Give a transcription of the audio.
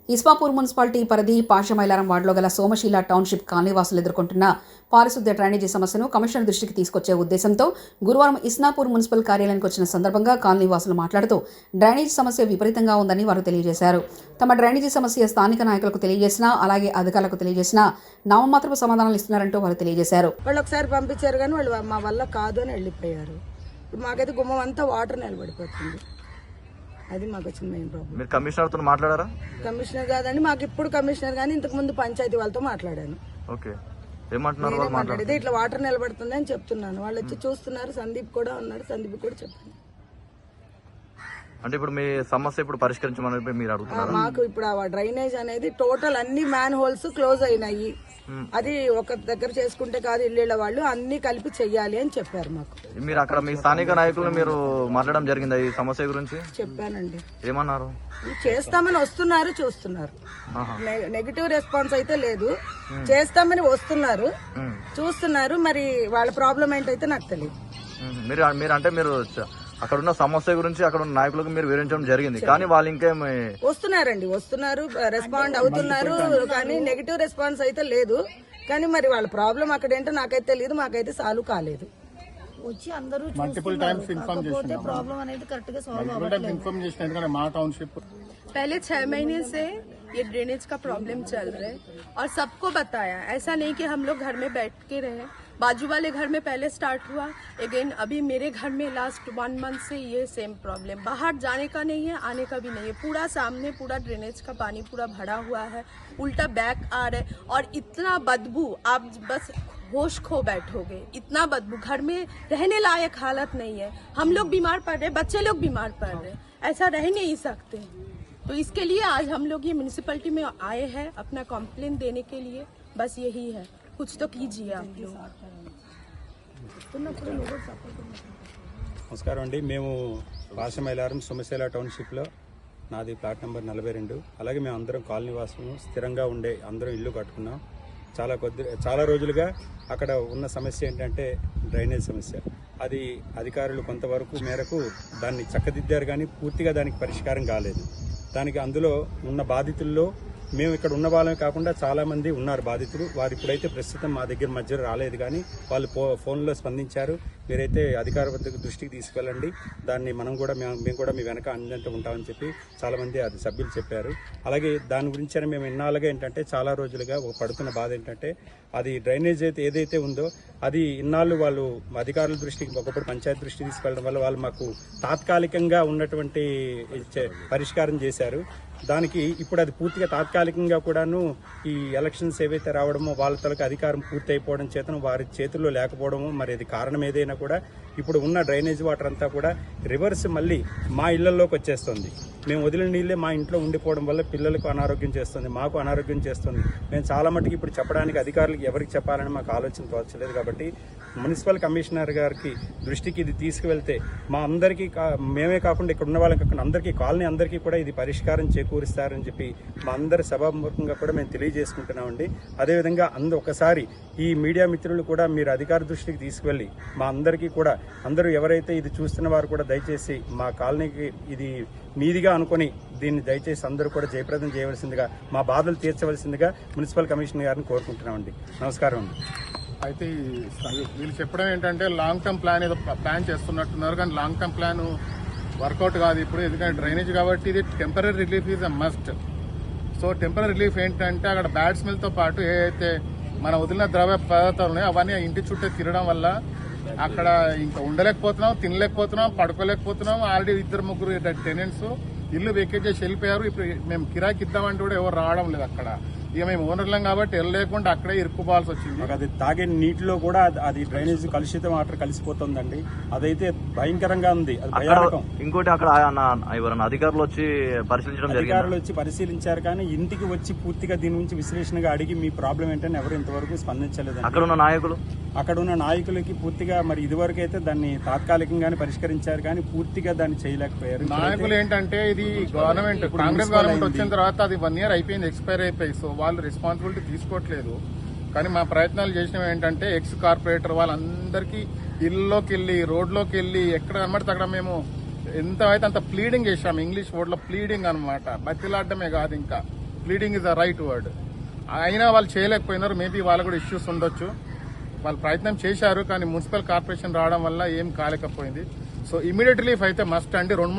ఇస్మాపూర్ municipality పరిధి పాషమైలారం వార్డులో గల సోమశీల టౌన్షిప్ కాలనీవాసులు ఎదుర్కొంటున్న పారిశుద్ధ్య డ్రైనేజీ సమస్యను కమిషనర్ దృష్టికి తీసుకొచ్చే ఉద్దేశంతో గురువారం ఇస్నాపూర్ మున్సిపల్ కార్యాలయానికి వచ్చిన సందర్భంగా కాలనీవాసులు మాట్లాడుతూ డ్రైనేజీ సమస్య విపరీతంగా ఉందని వారు తెలియజేశారు. తమ డ్రైనేజీ సమస్య స్థానిక నాయకులకు తెలియజేసినా, అలాగే అధికారులకు తెలియజేసినా నామమాత్రపు సమాధానాలు ఇస్తున్నారంటూ వారు తెలియజేశారు. వాళ్ళు ఒకసారి పంపించారు కానీ వాళ్ళు మా వల్ల కాదు అని వెళ్ళిపోయారు. మాకైతే గుమ్మం అంతా వాటర్ నిలబడిపోతుంది. అది మాకు వచ్చిన మెయిన్ ప్రాబ్లం. మీరు కమిషనర్తో మాట్లాడారా? కమిషనర్ కాదండి, మాకు ఇప్పుడు కమిషనర్ కానీ ఇంతకు ముందు పంచాయతీ వాళ్ళతో మాట్లాడాను. ఓకే, ఏమంటున్నారు? మాట్లాడితే ఇట్లా వాటర్ నిలబడుతుంది అని చెప్తున్నాను. వాళ్ళు వచ్చి చూస్తున్నారు. సందీప్ కూడా ఉన్నారు, సందీప్ కూడా చెప్పాను. అంటే ఇప్పుడు మీ సమస్య ఇప్పుడు పరిష్కరించమని మీరు అడుగుతున్నారు? మాకు ఇప్పుడు ఆ డ్రైనేజ్ అనేది టోటల్ అన్ని మ్యాన్ హోల్స్ క్లోజ్ అయినాయి. అది ఒక దగ్గర చేసుకుంటే కాదు, ఇళ్ళ వాళ్ళు అన్ని కలిపి చెయ్యాలి అని చెప్పారు మాకు. మీరు అక్కడ మీ స్థానిక నాయకులు మీరు మాట్లాడడం జరిగిందా ఈ సమస్య గురించి? చెప్పానండి. ఏమన్నారు? చేస్తామని వస్తున్నారు, చూస్తున్నారు. నెగిటివ్ రెస్పాన్స్ అయితే లేదు. చేస్తామని వస్తున్నారు, చూస్తున్నారు. మరి వాళ్ళ ప్రాబ్లం ఏంటైతే నాకు తెలియదు. మీరు అక్కడ ఉన్న సమస్య గురించి అక్కడ ఉన్న నాయకులకు మీరు వివరించడం జరిగింది, కానీ వాళ్ళు ఇంకేమి వస్తున్నారు, రెస్పాండ్ అవుతున్నారు, కానీ నెగిటివ్ రెస్పాన్స్ అయితే లేదు. కానీ మరి వాళ్ళ ప్రాబ్లం అక్కడ ఏంటో నాకైతే తెలియదు, మాకైతే సాల్వ్ కాలేదు. వచ్చి అందరూ मल्टीपल टाइम्स इन्फॉर्म చేస్తున్నారు. प्रॉब्लम అనేది కరెక్ట్ గా సాల్వ్ అవ్వట్లేదు. इन्फॉर्म చేస్తున్నారు ఎందుకంటే మా టౌన్షిప్ पहले 6 महीने से ये ड्रेनेज का प्रॉब्लम चल रहा है और सबको बताया. ऐसा नहीं कि हम लोग घर में बैठ के रहे. बाजू वाले घर में पहले स्टार्ट हुआ, अगेन अभी मेरे घर में लास्ट 1 मंथ से ये सेम प्रॉब्लम. बाहर जाने का नहीं है, आने का भी नहीं है. पूरा सामने पूरा ड्रेनेज का पानी पूरा भरा हुआ है, उल्टा बैक आ रहा है और इतना बदबू, आप बस होश खो बैठोगे. इतना बदबू, घर में रहने लायक हालत नहीं है. हम लोग बीमार पड़ रहे, बच्चे लोग बीमार पड़ रहे. ऐसा रह नहीं सकते. तो इसके लिए आज हम लोग ये म्यूनिसिपैलिटी में आए हैं अपना कंप्लेंट देने के लिए. बस यही है, कुछ तो कीजिए आप लोग. నమస్కారం అండి. మేము పాషమైలారం సోమశీల టౌన్షిప్లో, నాది ప్లాట్ నెంబర్ 42. అలాగే మేము అందరం కాలనీ వాసులు, స్థిరంగా ఉండే అందరం ఇల్లు కట్టుకున్నాం. చాలా రోజులుగా అక్కడ ఉన్న సమస్య ఏంటంటే డ్రైనేజ్ సమస్య. అది అధికారులు కొంతవరకు మేరకు దాన్ని చక్కదిద్దారు, కానీ పూర్తిగా దానికి పరిష్కారం కాలేదు. దానికి అందులో ఉన్న బాధితుల్లో మేము ఇక్కడ ఉన్న వాళ్ళమే కాకుండా చాలామంది ఉన్నారు బాధితులు. వారు ఇప్పుడైతే ప్రస్తుతం మా దగ్గర మధ్య రాలేదు, కానీ వాళ్ళు ఫోన్లో స్పందించారు. మీరైతే అధికార దృష్టికి తీసుకెళ్ళండి, దాన్ని మేము కూడా మీ వెనక అందంటే ఉంటామని చెప్పి చాలామంది అది సభ్యులు చెప్పారు. అలాగే దాని గురించి మేము ఇన్నాళ్ళుగా ఏంటంటే చాలా రోజులుగా ఒక పడుతున్న బాధ ఏంటంటే, అది డ్రైనేజ్ ఏదైతే ఉందో అది ఇన్నాళ్ళు వాళ్ళు అధికారుల దృష్టికి, ఒకప్పుడు పంచాయతీ దృష్టికి తీసుకెళ్ళడం వల్ల వాళ్ళు మాకు తాత్కాలికంగా ఉన్నటువంటి పరిష్కారం చేశారు. దానికి ఇప్పుడు అది పూర్తిగా తాత్కాలికంగా కూడాను ఈ ఎలక్షన్స్ ఏవైతే రావడమో వాళ్ళ తలకు అధికారం పూర్తి అయిపోవడం చేతను వారి చేతుల్లో లేకపోవడము, మరి అది కారణం ఏదైనా కూడా ఇప్పుడు ఉన్న డ్రైనేజ్ వాటర్ అంతా కూడా రివర్స్ మళ్ళీ మా ఇళ్లలోకి వచ్చేస్తుంది. మేము వదిలిన నీళ్ళే మా ఇంట్లో ఉండిపోవడం వల్ల పిల్లలకు అనారోగ్యం చేస్తుంది, మాకు అనారోగ్యం చేస్తుంది. మేము చాలా మటుకు ఇప్పుడు చెప్పడానికి అధికారులకు ఎవరికి చెప్పాలని మాకు ఆలోచన తోచలేదు. కాబట్టి మున్సిపల్ కమిషనర్ గారికి దృష్టికి ఇది తీసుకువెళ్తే మా అందరికీ, మేమే కాకుండా ఇక్కడ ఉన్న వాళ్ళకి కాకుండా అందరికీ, కాలనీ అందరికీ కూడా ఇది పరిష్కారం చేకూరుస్తారని చెప్పి మా అందరి సభాముఖంగా కూడా మేము తెలియజేసుకుంటున్నామండి. అదేవిధంగా ఒకసారి ఈ మీడియా మిత్రులు కూడా మీరు అధికార దృష్టికి తీసుకువెళ్ళి మా అందరికీ కూడా, అందరూ ఎవరైతే ఇది చూస్తున్న వారు కూడా దయచేసి మా కాలనీకి ఇది మీదిగా అనుకుని దీన్ని దయచేసి అందరూ కూడా జయప్రదం చేయవలసిందిగా, మా బాధలు తీర్చవలసిందిగా మున్సిపల్ కమిషనర్ గారిని కోరుకుంటున్నామండి. నమస్కారం అండి. అయితే వీళ్ళు చెప్పడం ఏంటంటే లాంగ్ టర్మ్ ప్లాన్ ఏదో ప్లాన్ చేస్తున్నట్టున్నారు, కానీ లాంగ్ టర్మ్ ప్లాన్ వర్కౌట్ కాదు ఇప్పుడు. ఎందుకంటే డ్రైనేజ్ కాబట్టి ఇది temporary relief is a must. So temporary relief ఏంటంటే అక్కడ బ్యాడ్ స్మెల్తో పాటు ఏదైతే మన వదిలిన ద్రవ్య పదార్థాలు ఉన్నాయో అవన్నీ ఇంటి చుట్టూ తిరగడం వల్ల అక్కడ ఇంకా ఉండలేకపోతున్నాం, తినలేకపోతున్నాం, పడుకోలేకపోతున్నాం. ఆల్రెడీ 2-3 టెనెంట్స్ ఇల్లు వెకేట్ చేసి వెళ్ళిపోయారు. ఇప్పుడు మేము కిరాయికి ఇద్దామంటే కూడా ఎవరు రావడం లేదు అక్కడ. ఇక మేము ఓనర్లం కాబట్టి వెళ్ళలేకుండా అక్కడే ఇరుక్కుపోవాల్సి వచ్చింది. అది తాగే నీటిలో కూడా అది డ్రైనేజ్ కలుషిత వాటర్ కలిసిపోతుందండి. అదైతే భయంకరంగా ఉంది, అది భయానకం. ఇంకోటి అక్కడ అధికారులు వచ్చి పరిశీలించారు, కానీ ఇంటికి వచ్చి పూర్తిగా దీని నుంచి విశ్లేషణగా అడిగి మీ ప్రాబ్లం ఏంటని ఎవరు ఇంతవరకు స్పందించలేదు. అక్కడ ఉన్న నాయకులకి పూర్తిగా మరి ఇదివరకు అయితే దాన్ని తాత్కాలికంగానే పరిష్కరించారు, కానీ పూర్తిగా దాన్ని చేయలేకపోయారు. నాయకులు ఏంటంటే ఇది గవర్నమెంట్, కాంగ్రెస్ గవర్నమెంట్ వచ్చిన తర్వాత అది 1 year అయిపోయింది, ఎక్స్పైర్ అయిపోయి. సో వాళ్ళు రెస్పాన్సిబిలిటీ తీసుకోవట్లేదు. కానీ మా ప్రయత్నాలు చేసినవి ఏంటంటే ఎక్స్ కార్పొరేటర్ వాళ్ళందరికీ ఇల్లులోకి వెళ్ళి, రోడ్లోకి వెళ్ళి, ఎక్కడ కనబడితే అక్కడ మేము ఎంత అయితే అంత ప్లీడింగ్ చేశాము. ఇంగ్లీష్ వర్డ్లో ప్లీడింగ్ అనమాట, బతిలాడమే కాదు. ఇంకా pleading is the right word. అయినా వాళ్ళు చేయలేకపోయినారు. మేబీ వాళ్ళు కూడా ఇష్యూస్ ఉండొచ్చు. వాళ్ళు ప్రయత్నం చేశారు, కానీ మున్సిపల్ కార్పొరేషన్ రావడం వల్ల ఏం కాలేకపోయింది. సో ఇమీడియట్ రిలీఫ్ అయితే మస్ట్ అండి. 2